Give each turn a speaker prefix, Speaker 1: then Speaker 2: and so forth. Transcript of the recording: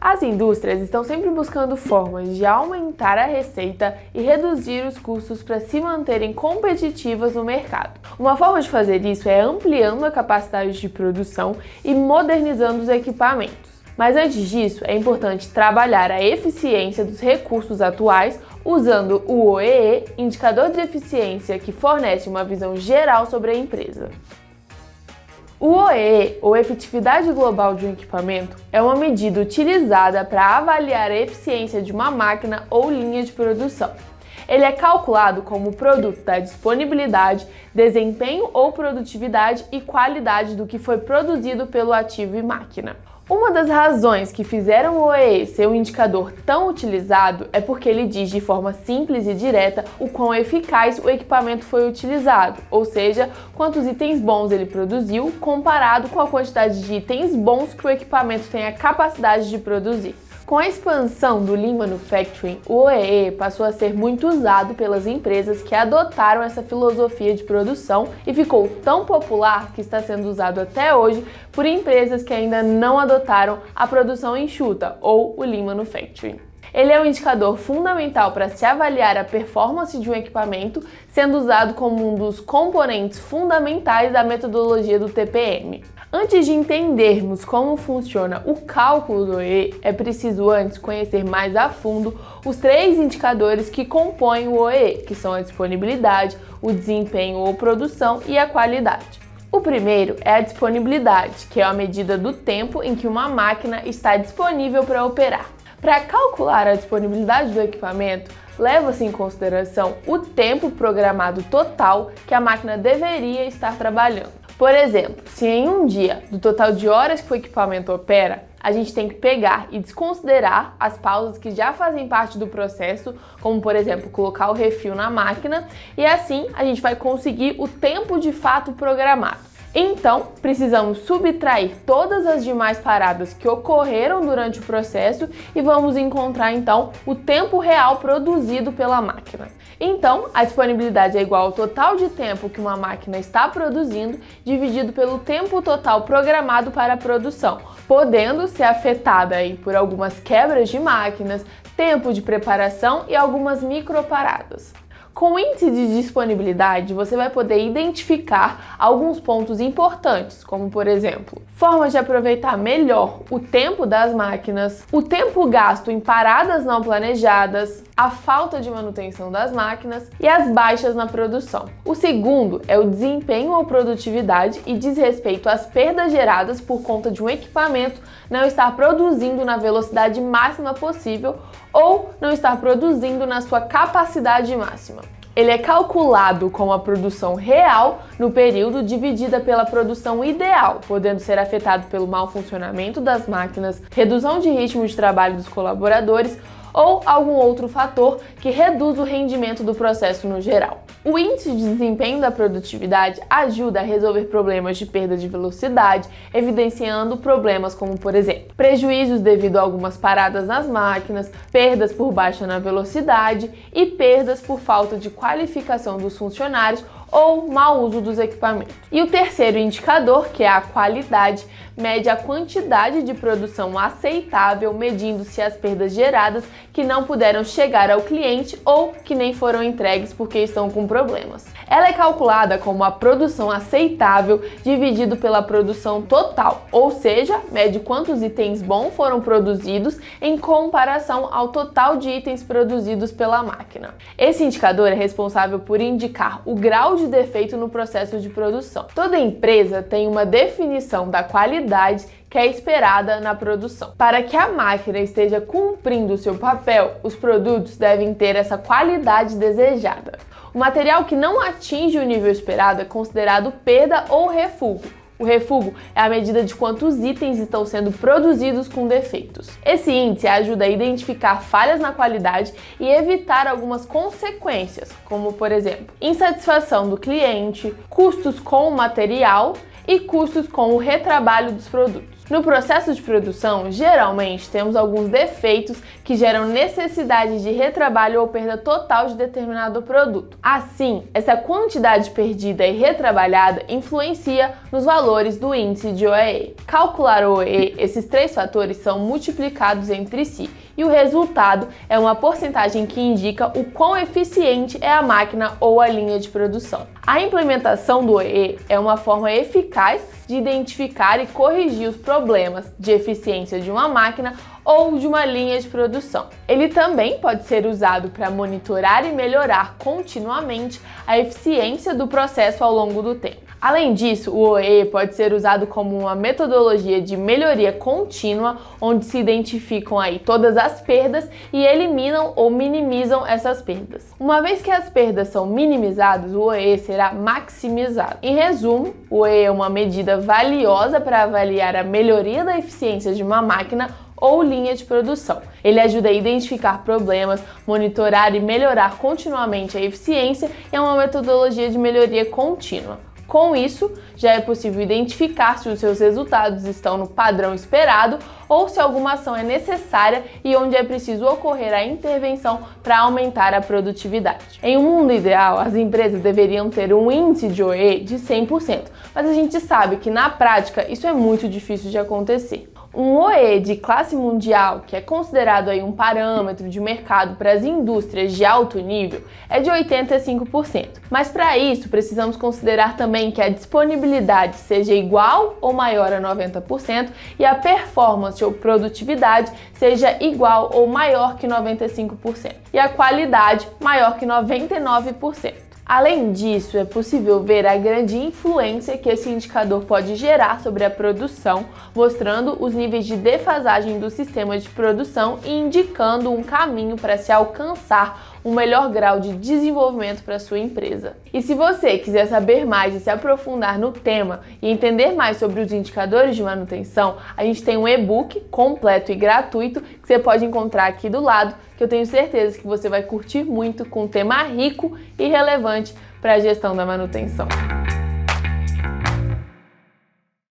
Speaker 1: As indústrias estão sempre buscando formas de aumentar a receita e reduzir os custos para se manterem competitivas no mercado. Uma forma de fazer isso é ampliando a capacidade de produção e modernizando os equipamentos. Mas antes disso, é importante trabalhar a eficiência dos recursos atuais usando o OEE, indicador de eficiência que fornece uma visão geral sobre a empresa. O OEE, ou Efetividade Global de um Equipamento, é uma medida utilizada para avaliar a eficiência de uma máquina ou linha de produção. Ele é calculado como o produto da disponibilidade, desempenho ou produtividade e qualidade do que foi produzido pelo ativo e máquina. Uma das razões que fizeram o OEE ser um indicador tão utilizado é porque ele diz de forma simples e direta o quão eficaz o equipamento foi utilizado, ou seja, quantos itens bons ele produziu comparado com a quantidade de itens bons que o equipamento tem a capacidade de produzir. Com a expansão do Lean Manufacturing, o OEE passou a ser muito usado pelas empresas que adotaram essa filosofia de produção e ficou tão popular que está sendo usado até hoje por empresas que ainda não adotaram a produção enxuta, ou o Lean Manufacturing. Ele é um indicador fundamental para se avaliar a performance de um equipamento, sendo usado como um dos componentes fundamentais da metodologia do TPM. Antes de entendermos como funciona o cálculo do OEE, é preciso antes conhecer mais a fundo os 3 indicadores que compõem o OEE, que são a disponibilidade, o desempenho ou produção e a qualidade. O primeiro é a disponibilidade, que é a medida do tempo em que uma máquina está disponível para operar. Para calcular a disponibilidade do equipamento, leva-se em consideração o tempo programado total que a máquina deveria estar trabalhando. Por exemplo, se em um dia, do total de horas que o equipamento opera, a gente tem que pegar e desconsiderar as pausas que já fazem parte do processo, como por exemplo, colocar o refil na máquina, e assim a gente vai conseguir o tempo de fato programado. Então, precisamos subtrair todas as demais paradas que ocorreram durante o processo e vamos encontrar então o tempo real produzido pela máquina. Então, a disponibilidade é igual ao total de tempo que uma máquina está produzindo dividido pelo tempo total programado para a produção, podendo ser afetada aí por algumas quebras de máquinas, tempo de preparação e algumas microparadas. Com o índice de disponibilidade, você vai poder identificar alguns pontos importantes, como por exemplo, formas de aproveitar melhor o tempo das máquinas, o tempo gasto em paradas não planejadas, a falta de manutenção das máquinas e as baixas na produção. O segundo é o desempenho ou produtividade e diz respeito às perdas geradas por conta de um equipamento não estar produzindo na velocidade máxima possível ou não estar produzindo na sua capacidade máxima. Ele é calculado como a produção real no período dividida pela produção ideal, podendo ser afetado pelo mau funcionamento das máquinas, redução de ritmo de trabalho dos colaboradores ou algum outro fator que reduz o rendimento do processo no geral. O índice de desempenho da produtividade ajuda a resolver problemas de perda de velocidade, evidenciando problemas como, por exemplo, prejuízos devido a algumas paradas nas máquinas, perdas por baixa na velocidade e perdas por falta de qualificação dos funcionários ou mau uso dos equipamentos. E o terceiro indicador, que é a qualidade, mede a quantidade de produção aceitável, medindo-se as perdas geradas que não puderam chegar ao cliente ou que nem foram entregues porque estão com problemas. Ela é calculada como a produção aceitável dividido pela produção total, ou seja, mede quantos itens bons foram produzidos em comparação ao total de itens produzidos pela máquina. Esse indicador é responsável por indicar o grau de defeito no processo de produção. Toda empresa tem uma definição da qualidade que é esperada na produção. Para que a máquina esteja cumprindo o seu papel, os produtos devem ter essa qualidade desejada. O material que não atinge o nível esperado é considerado perda ou refúgio. O refúgio é a medida de quantos itens estão sendo produzidos com defeitos. Esse índice ajuda a identificar falhas na qualidade e evitar algumas consequências, como por exemplo, insatisfação do cliente, custos com o material e custos com o retrabalho dos produtos. No processo de produção, geralmente temos alguns defeitos que geram necessidade de retrabalho ou perda total de determinado produto. Assim, essa quantidade perdida e retrabalhada influencia nos valores do índice de OEE. Calcular o OEE, esses três fatores são multiplicados entre si e o resultado é uma porcentagem que indica o quão eficiente é a máquina ou a linha de produção. A implementação do OEE é uma forma eficaz de identificar e corrigir os problemas de eficiência de uma máquina ou de uma linha de produção. Ele também pode ser usado para monitorar e melhorar continuamente a eficiência do processo ao longo do tempo. Além disso, o OEE pode ser usado como uma metodologia de melhoria contínua, onde se identificam aí todas as perdas e eliminam ou minimizam essas perdas. Uma vez que as perdas são minimizadas, o OEE será maximizado. Em resumo, o OEE é uma medida valiosa para avaliar a melhoria da eficiência de uma máquina ou linha de produção. Ele ajuda a identificar problemas, monitorar e melhorar continuamente a eficiência e é uma metodologia de melhoria contínua. Com isso, já é possível identificar se os seus resultados estão no padrão esperado ou se alguma ação é necessária e onde é preciso ocorrer a intervenção para aumentar a produtividade. Em um mundo ideal, as empresas deveriam ter um índice de OEE de 100%, mas a gente sabe que na prática isso é muito difícil de acontecer. Um OEE de classe mundial, que é considerado aí um parâmetro de mercado para as indústrias de alto nível, é de 85%. Mas para isso, precisamos considerar também que a disponibilidade seja igual ou maior a 90% e a performance ou produtividade seja igual ou maior que 95% e a qualidade maior que 99%. Além disso, é possível ver a grande influência que esse indicador pode gerar sobre a produção, mostrando os níveis de defasagem do sistema de produção e indicando um caminho para se alcançar um melhor grau de desenvolvimento para sua empresa. E se você quiser saber mais e se aprofundar no tema e entender mais sobre os indicadores de manutenção, a gente tem um e-book completo e gratuito que você pode encontrar aqui do lado, que eu tenho certeza que você vai curtir muito, com um tema rico e relevante para a gestão da manutenção.